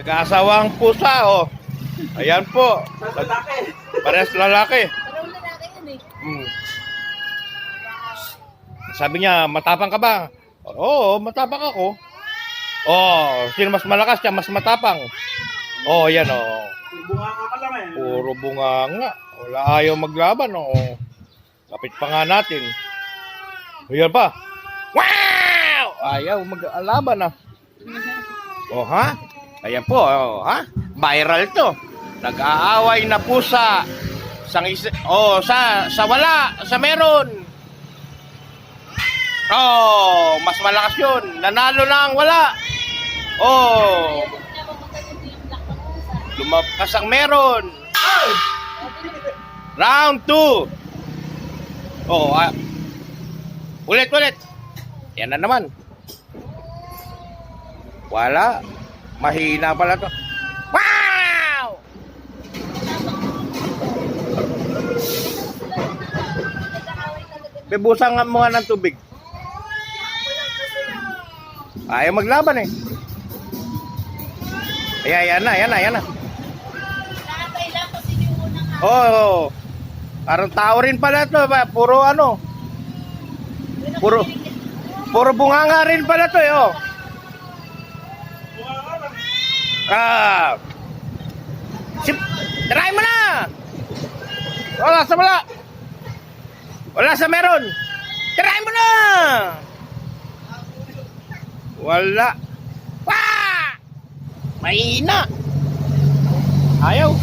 Nag-aasawang pusa, oh. Ayan po. Parehas lalaki. Parang lalaki yun eh. Sabi niya, matapang ka ba? Oo, matapang ako. Oh, sino mas malakas siya, mas matapang. Oh, yan oh. Bunganga ka lang eh. Puro bunganga. Wala ayaw maglaban, oh. Kapit pa nga natin. Ayan pa. Wow! Ayaw mag-alaban, ah. Oh, ha? Ayan po, oh, ha? Viral to. Nag-aaway na pusa. Sa wala, sa meron. Oh, mas malakas yun. Nanalo na ang wala. Oh, lumakas ang meron. Round 2. Oh, ulit. Yan na naman. Wala. Mahina pala to. Wow! Bebusan nga mo nga ng tubig. Ayaw maglaban eh. Ayan na. Nakatay lang kasi yung unang Oh, parang tao rin pala to. Puro ano. Puro bunganga rin pala to eh. Oh. Try mo na. Wala sa meron. Try mo na. Wala. Mahina. Ayaw.